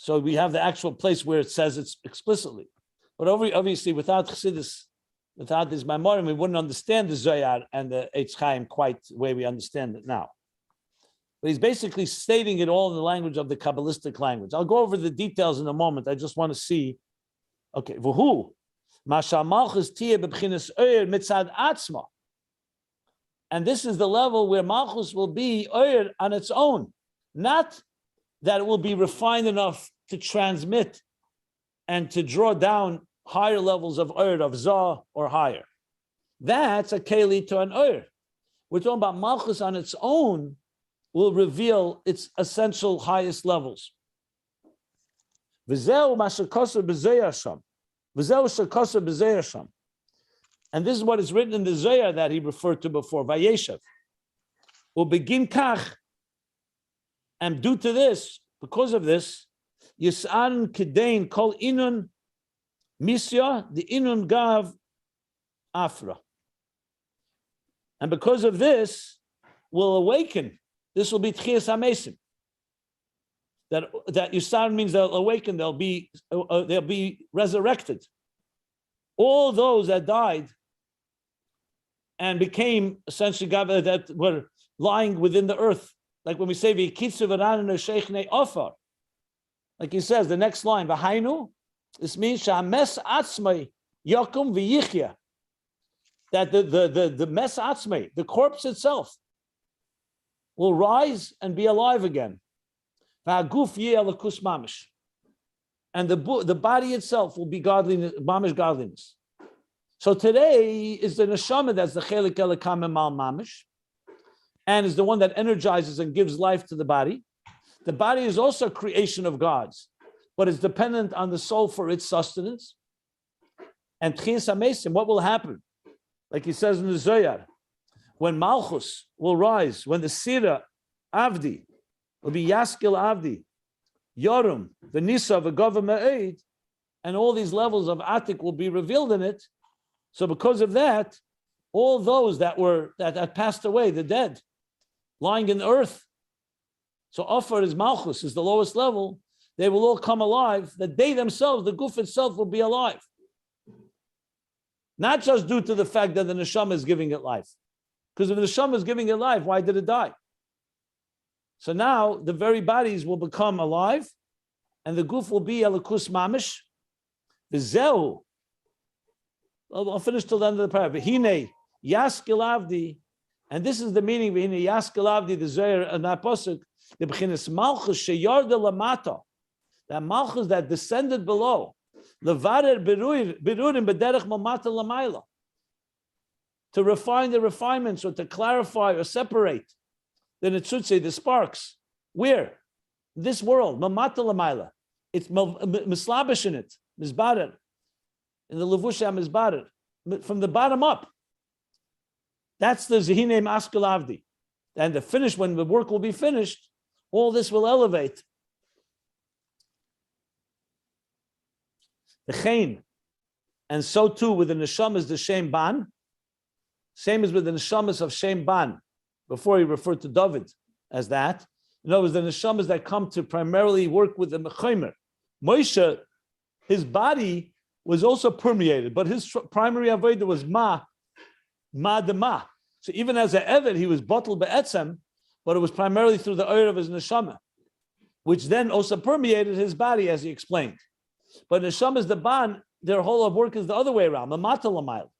So we have the actual place where it says it explicitly. But obviously, without Chassidus, without this Maimorim, we wouldn't understand the Zohar and the Eitz Chaim quite the way we understand it now. But he's basically stating it all in the language of the Kabbalistic language. I'll go over the details in a moment. I just want to see. Okay, v'hu masha malchus tiyeh b'bchinas oyer mitzad atzma. And this is the level where Malchus will be oyer on its own, not that it will be refined enough to transmit and to draw down higher levels of oyer, of Zah or higher. That's a keli to an oyer. We're talking about Malchus on its own will reveal its essential highest levels. V'zeu mashakosar b'zeyasham. V'zeu shakosar b'zeyasham. And this is what is written in the Zohar that he referred to before, Vayeshev. Will begin kach. And due to this, because of this, Yis'an Kedain Kol Inun Misya, the Inun Gav Afra. And because of this, will awaken. This will be Tchias HaMesim. That Yis'an means they'll awaken, they'll be resurrected. All those that died and became essentially that were lying within the earth. Like when we say, like he says, the next line, V'hainu, this means Sha'mes Atzmei Yakum V'yichya. That the mes atzmei, the corpse itself, will rise and be alive again. V'haguf yeh alakus mamish. And the body itself will be godliness, mamish godliness. So today is the neshama that's the chelik elakam emal mamish, and is the one that energizes and gives life to the body. The body is also a creation of God's, but it's dependent on the soul for its sustenance. And tchias hamesim, what will happen? Like he says in the Zohar, when Malchus will rise, when the Sira Avdi will be Yaskil Avdi, Yorum, the Nisa, the government aid, and all these levels of Atik will be revealed in it. So because of that, all those that passed away, the dead, lying in the earth. So Ofar is Malchus, is the lowest level. they will all come alive, that they themselves, the guf itself, will be alive. Not just due to the fact that the neshama is giving it life. Because if the neshama is giving it life, why did it die? So now the very bodies will become alive, and the guf will be elikus mamish. V'zehu. I'll finish till the end of the paragraph. Hine yaskil avdi, and this is the meaning. Hine yaskil avdi, the zohar and that pasuk. The beginnes Malchus sheyarda lamata, that Malchus that descended below, levarer berurim bederech mamata lamayla, to refine the refinements or to clarify or separate the nitzutze, the sparks. Where? This world, mamata lamayla. It's mislabish in it, mizbarer, in the levusha mizbarer, from the bottom up. That's the zehine maskil avdi, and the finish, when the work will be finished, all this will elevate. The chain, and so too with the neshamas, the shem ban, same as with the neshamas of shem ban. Before he referred to David as that. In other words, the neshamas that come to primarily work with the mechomer. Moshe, his body was also permeated, but his primary avodah was ma de ma. So even as an eved, he was bottled be'etzem, but it was primarily through the oil of his neshama, which then also permeated his body, as he explained. But neshama is the ban; their whole of work is the other way around. Mamata lamayl.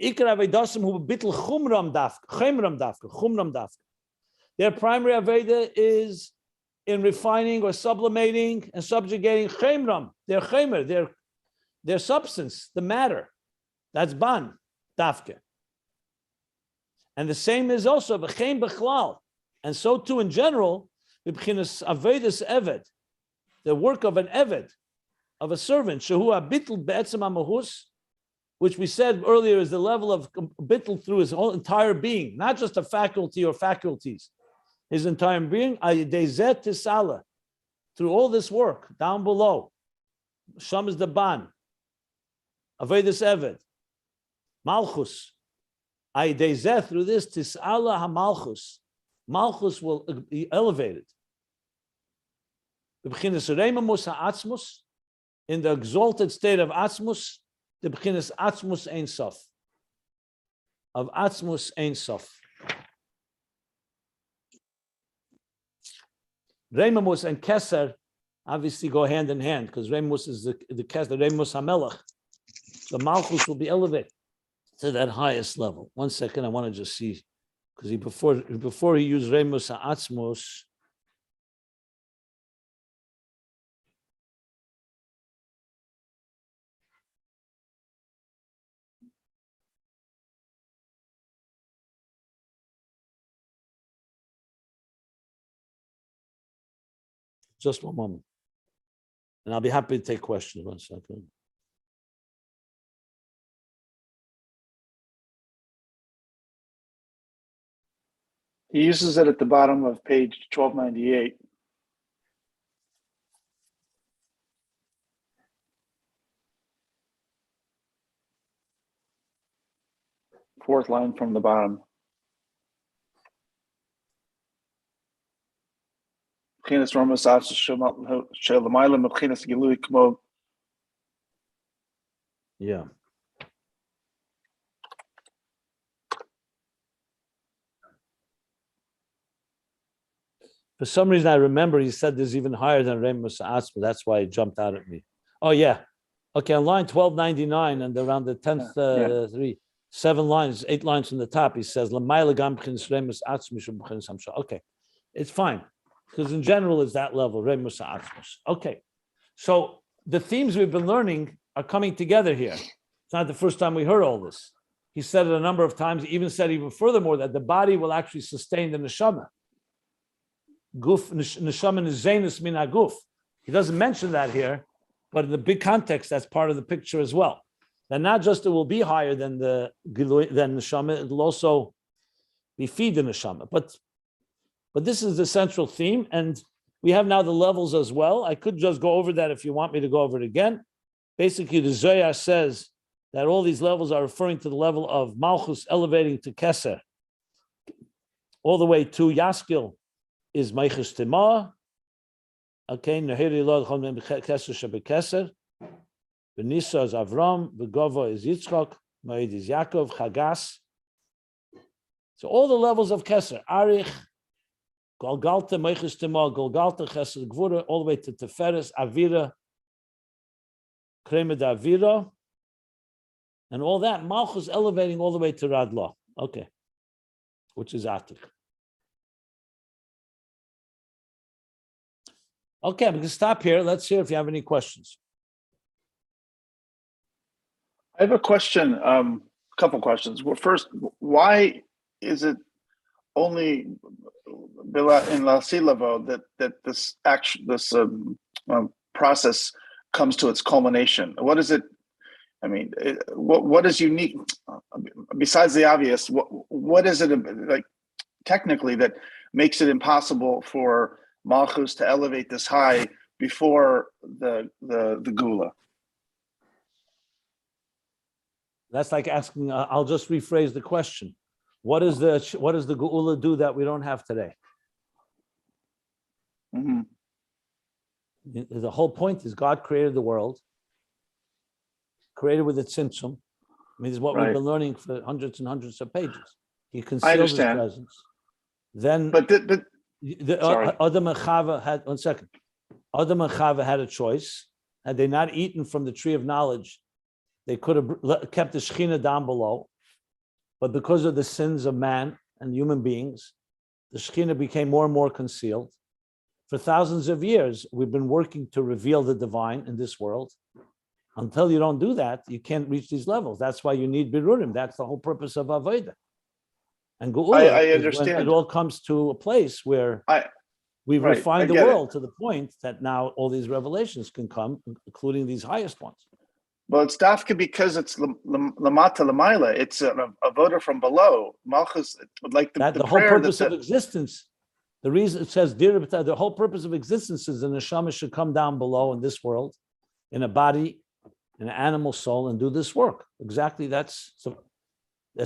Ikar avedasim hu bitl chumram dafka. Their primary aveda is in refining or sublimating and subjugating chemram, their chemer, their substance, the matter. That's ban dafka. And the same is also b'chein b'chlal, and so too in general, b'chinas avedus eved, the work of an eved, of a servant, shehu abitl be'etzem hamahus, which we said earlier is the level of bitl through his whole entire being, not just a faculty or faculties, his entire being, ayidezet tisala, through all this work down below. Sham is the ban, avedus eved, Malchus. Ayidezet, through this tisala hamalchus, Malchus will be elevated. In the exalted state of atzmus, the beginnes atzmus ein sof, of atzmus ein sof. Reimamus and Keser obviously go hand in hand, because Reimamus is the Keser, Reimamus hamelach. The Malchus will be elevated to that highest level. 1 second, I want to just see, because before he used Reimamus ha'atzmus, just one moment. And I'll be happy to take questions. 1 second. He uses it at the bottom of page 1298. Fourth line from the bottom. Yeah. For some reason, I remember he said there's even higher than Reimamus ha'atzmus. That's why it jumped out at me. Oh, yeah. Okay, on line 1299 and around the 10th, 8 lines from the top, he says, okay, it's fine. Because in general, it's that level, Reimamus ha'atzmus. Okay, so the themes we've been learning are coming together here. It's not the first time we heard all this. He said it a number of times. He even said even furthermore that the body will actually sustain the neshama. Guf neshama nizaynus min haguf. He doesn't mention that here, but in the big context, that's part of the picture as well. That not just it will be higher than the neshama, it will also be feed the neshama. But this is the central theme, and we have now the levels as well. I could just go over that if you want me to go over it again. Basically, the Zohar says that all these levels are referring to the level of Malchus elevating to Keser, all the way to Yaskil is Meichus Timah, Okay, Nehiri Lod Chomim Keser Shebekeser. Benisa is Avram, Begovo is Yitzchak, Moed is Yaakov, Chagas. So all the levels of Keser, Arich, Golgalta, Meiches Timo, Golgalta, Keser Gvura, all the way to Teferes, Avira, Kremed Avira, and all that. Malchus elevating all the way to Radla. Okay, which is Atik. Okay, I'm going to stop here. Let's hear if you have any questions. I have a question, couple questions. Well, first, why is it only in La Silavo that this process comes to its culmination? What is it? I mean, what is unique besides the obvious? What is it like technically that makes it impossible for Malchus to elevate this high before the Gula? That's like asking. I'll just rephrase the question. What does the Geula do that we don't have today? Mm-hmm. The whole point is God created the world, created with its tzimtzum. I mean, this is what we've been learning for hundreds and hundreds of pages. He concealed his presence. Then, sorry. Adam and Chava had Adam and Chava had a choice. Had they not eaten from the tree of knowledge, they could have kept the Shekhinah down below. But because of the sins of man and human beings, the Shekhinah became more and more concealed. For thousands of years, we've been working to reveal the divine in this world. Until you don't do that, you can't reach these levels. That's why you need Birurim. That's the whole purpose of Avodah. And Geula I is understand. when it all comes to a place where we've refined the world to the point that now all these revelations can come, including these highest ones. Well, it's dafka because it's lamata lamaila. It's a voter from below. Malchus, like the whole purpose of existence. The reason it says the whole purpose of existence is the neshama should come down below in this world, in a body, in an animal soul, and do this work. Exactly. That's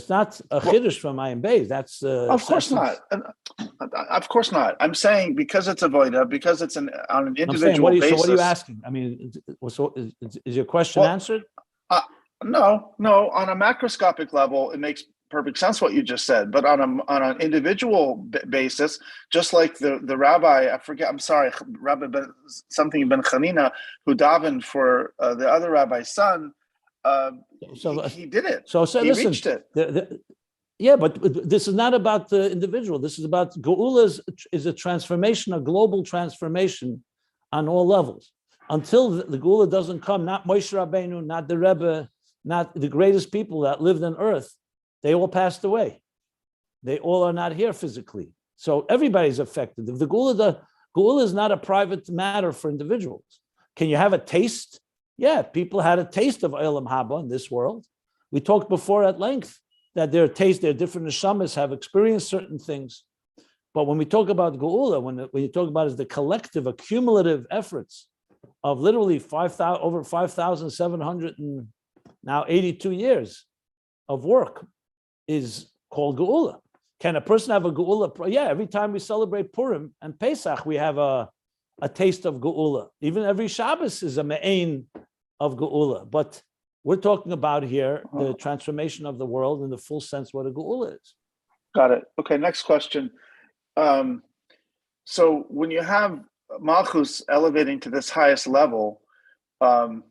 not a chiddush from Ayin Beis. That's of course not. Of course not. I'm saying because it's avoida, because it's on an individual basis. So what are you asking? I mean, so is your question answered? No. On a macroscopic level, it makes perfect sense what you just said. But on an individual basis, just like the rabbi, I'm sorry, Rabbi something Ben Chanina, who davened for the other rabbi's son. He did it. So he listen, reached it. Yeah, but this is not about the individual. This is about Geula is a transformation, a global transformation on all levels. Until the Geula doesn't come, not Moshe Rabbeinu, not the Rebbe, not the greatest people that lived on earth, they all passed away. They all are not here physically. So everybody's affected. If the Geula is not a private matter for individuals. Can you have a taste? Yeah, people had a taste of Olam Haba in this world. We talked before at length that their different neshamas have experienced certain things. But when we talk about Geula, when you talk about is the collective, accumulative efforts of literally over 5,782 years of work is called Geula. Can a person have a Geula? Yeah, every time we celebrate Purim and Pesach, we have a taste of Geula. Even every Shabbos is a me'ain of Geula. But we're talking about here the transformation of the world in the full sense what a Geula is. Got it. Okay, next question. So when you have Malchus elevating to this highest level, I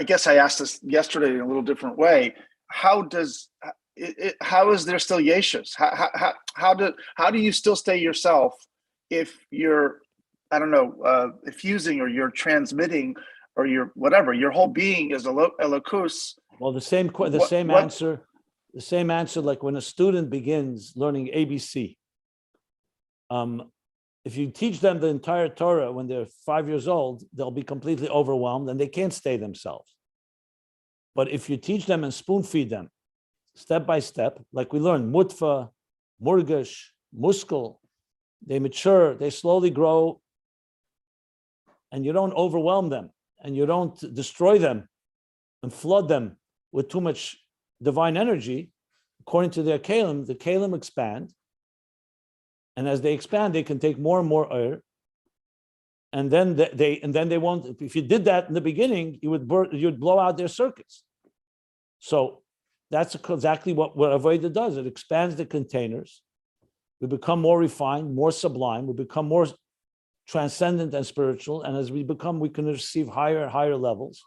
guess I asked this yesterday in a little different way. How is there still Yeshus? How do you still stay yourself if you're, I don't know, effusing or you're transmitting or you're whatever, your whole being is elokus? Well, the same answer like when a student begins learning ABC. If you teach them the entire Torah when they're 5 years old, they'll be completely overwhelmed and they can't stay themselves. But if you teach them and spoon feed them step by step, like we learned, mutfa, murgash, muskel, they mature, they slowly grow, and you don't overwhelm them and you don't destroy them and flood them with too much divine energy. According to their kalim, the kalim expand And as they expand, they can take more and more air. And then they won't. If you did that in the beginning, you'd blow out their circuits. So that's exactly what Avodah does. It expands the containers. We become more refined, more sublime. We become more transcendent and spiritual. And as we become, we can receive higher and higher levels.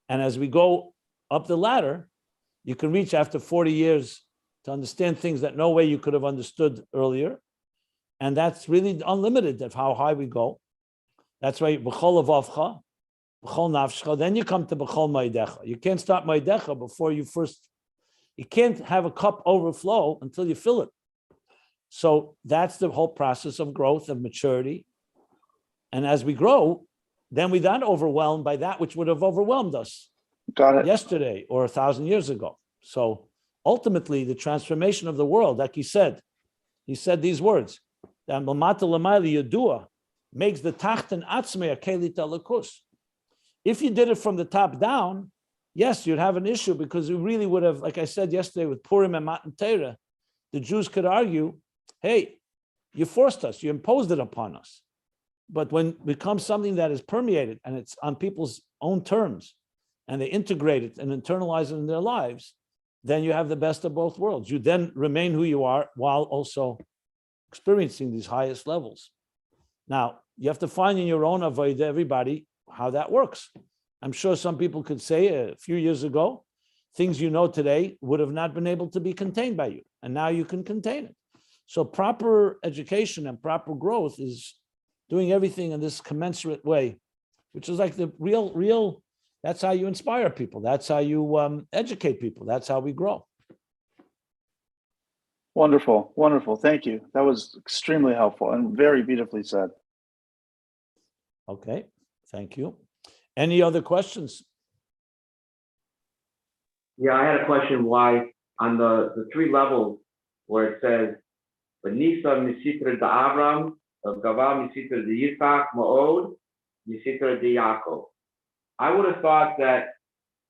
And as we go up the ladder, you can reach after 40 years to understand things that no way you could have understood earlier. And that's really unlimited of how high we go. That's why b'chol avavcha, b'chol nafshcha, then you come to b'chol ma'adecha. You can't start ma'adecha before you can't have a cup overflow until you fill it. So that's the whole process of growth, of maturity. And as we grow, then we're not overwhelmed by that which would have overwhelmed us yesterday or 1,000 years ago. So ultimately, the transformation of the world, like he said these words, that Lamata Lamayla Yadua makes the Tachten Atzmei a Kelit Alakus. If you did it from the top down, yes, you'd have an issue because you really would have, like I said yesterday with Purim and Matan Torah, the Jews could argue, hey, you forced us, you imposed it upon us. But when it becomes something that is permeated and it's on people's own terms and they integrate it and internalize it in their lives, then you have the best of both worlds. You then remain who you are while also experiencing these highest levels. Now, you have to find in your own avodah, everybody, how that works. I'm sure some people could say a few years ago, things you know today would have not been able to be contained by you, and now you can contain it. So proper education and proper growth is doing everything in this commensurate way, which is like the real, that's how you inspire people. That's how you educate people. That's how we grow. Wonderful, wonderful. Thank you. That was extremely helpful and very beautifully said. Okay, thank you. Any other questions? Yeah, I had a question why on the three levels where it says, Benisa Misitra de Avram, Gava Misitra de Yitzhak, Ma'od, Misitra de Yaakov. I would have thought that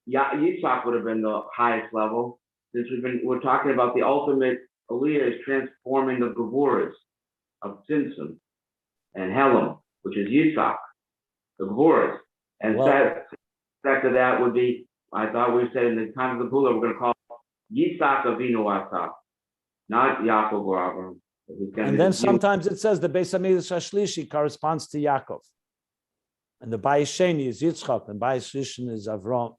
Yitzhak would have been the highest level, since we're talking about the ultimate Aliyah is transforming the Gevuras of Tzimtzum and Helam, which is Yitzhak, the Gevuras. And second to that would be, I thought we said in the time of the Bula, we're going to call Yitzhak Avinu Atak, not Yaakov or Avram. And then sometimes it says the Beis Hamikdash Hashlishi corresponds to Yaakov. And the Bayis Sheni is Yitzchak, and Bayis Rishon is Avram.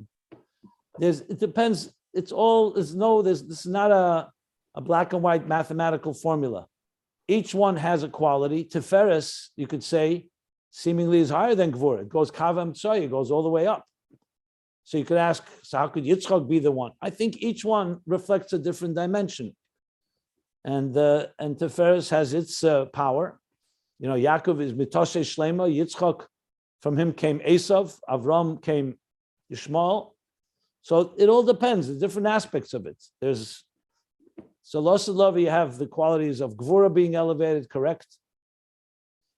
It depends. This is not a black and white mathematical formula. Each one has a quality. Tiferes, you could say, seemingly is higher than Gvura. It goes Kavam Tsoy, it goes all the way up. So you could ask, so how could Yitzchak be the one? I think each one reflects a different dimension. And Tiferes has its power. You know, Yaakov is Mitoshe Shlema, Yitzchak, from him came Esav, Avram came Yishmael. So it all depends, the different aspects of it. So Losalov, you have the qualities of Gvura being elevated, correct?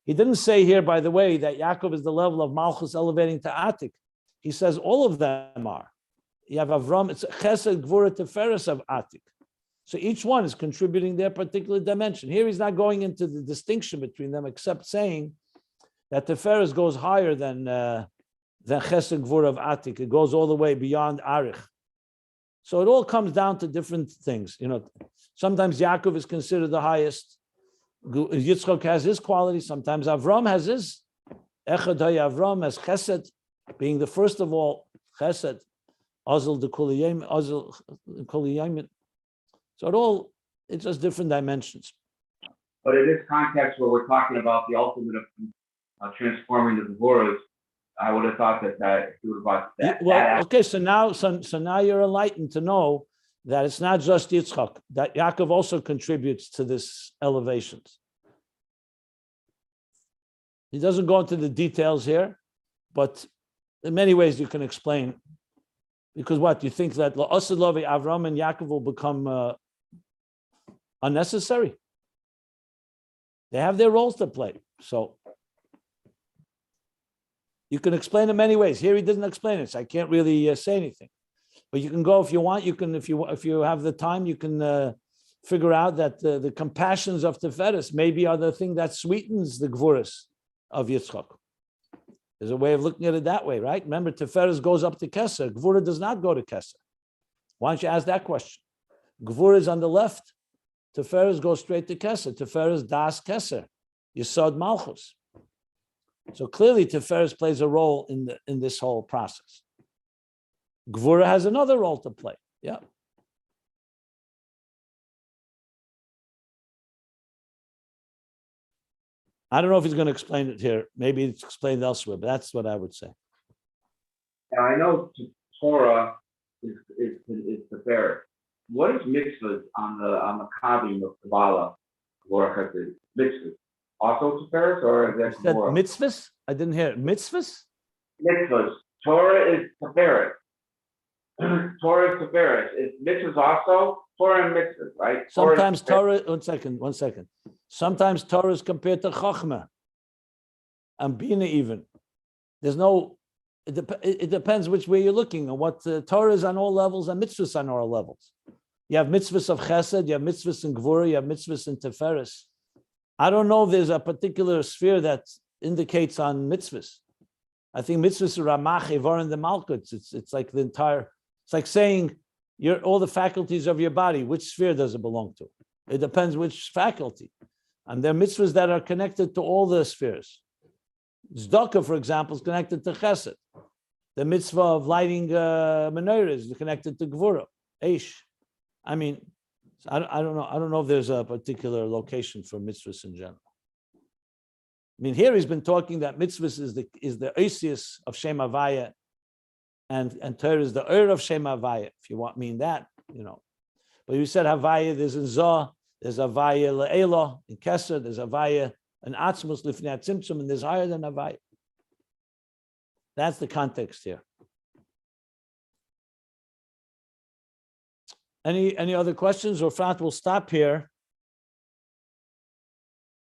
He didn't say here, by the way, that Yaakov is the level of Malchus elevating to Atik. He says all of them are. You have Avram, it's Keser, Gvura, Tiferes of Atik. So each one is contributing their particular dimension. Here he's not going into the distinction between them, except saying that Tiferes goes higher than Chesed Gvura of Atik. It goes all the way beyond Arich. So it all comes down to different things. You know, sometimes Yaakov is considered the highest. Yitzchak has his quality. Sometimes Avram has his. Echad Avram as Chesed, being the first of all Chesed. Azal de Kuliyim. So it's just different dimensions. But in this context where we're talking about the ultimate of transforming the Gevuras, I would have thought that he would have brought that. Well, okay, so now you're enlightened to know that it's not just Yitzchak, that Yaakov also contributes to this elevations. He doesn't go into the details here, but in many ways you can explain. Because what, you think that La'asad Avram and Yaakov will become unnecessary? They have their roles to play. So you can explain in many ways. Here he doesn't explain it, so I can't really say anything. But you can go if you want. You can, if you have the time, you can figure out that the compassions of Tiferes maybe are the thing that sweetens the Gvuras of Yitzchak. There's a way of looking at it that way, right? Remember, Tiferes goes up to Keser. Gvura does not go to Keser. Why don't you ask that question? Gvura is on the left. Tiferes goes straight to Keser. Tiferes das Keser. Yesod Malchus. So clearly Tiferes plays a role in this whole process. Gvura has another role to play. Yeah. I don't know if he's going to explain it here. Maybe it's explained elsewhere, but that's what I would say. Now, I know Torah is the fair. What is mitzvahs on the kavim of Kabbalah? Mitzvahs also Tiferes, or is that You said more? mitzvahs? I didn't hear it. Mitzvahs? Mitzvahs. Torah is Tiferes. Torah is Tiferes. Is mitzvahs also Torah and mitzvahs, right? Sometimes Torah is Torah, one second. Sometimes Torah is compared to Chachma and Bina even. There's no, it depends which way you're looking and what Torah is on all levels and mitzvahs on all levels. You have mitzvahs of Chesed, you have mitzvahs in Gvura, you have mitzvahs in Tiferes. I don't know if there's a particular sphere that indicates on mitzvahs. I think mitzvahs are Ramach, Evar, and the Malchus. It's like the entire, it's like saying all the faculties of your body, which sphere does it belong to? It depends which faculty. And there are mitzvahs that are connected to all the spheres. Tzedakah, for example, is connected to Chesed. The mitzvah of lighting menorahs is connected to Gvura, Eish. I mean, I don't know. I don't know if there's a particular location for mitzvahs in general. I mean, here he's been talking that mitzvahs is the Oisius of Shem Havaya, and Torah is the of Shem Havaya. If you want mean that, you know. But you said Havaya, there's in Zoh, there's Havaya Le'elo in Keser, there's Havaya and Atzmus Lifnei Tzimtzum, and there's higher than Havaya. That's the context here. Any other questions? Or Frat, we'll stop here.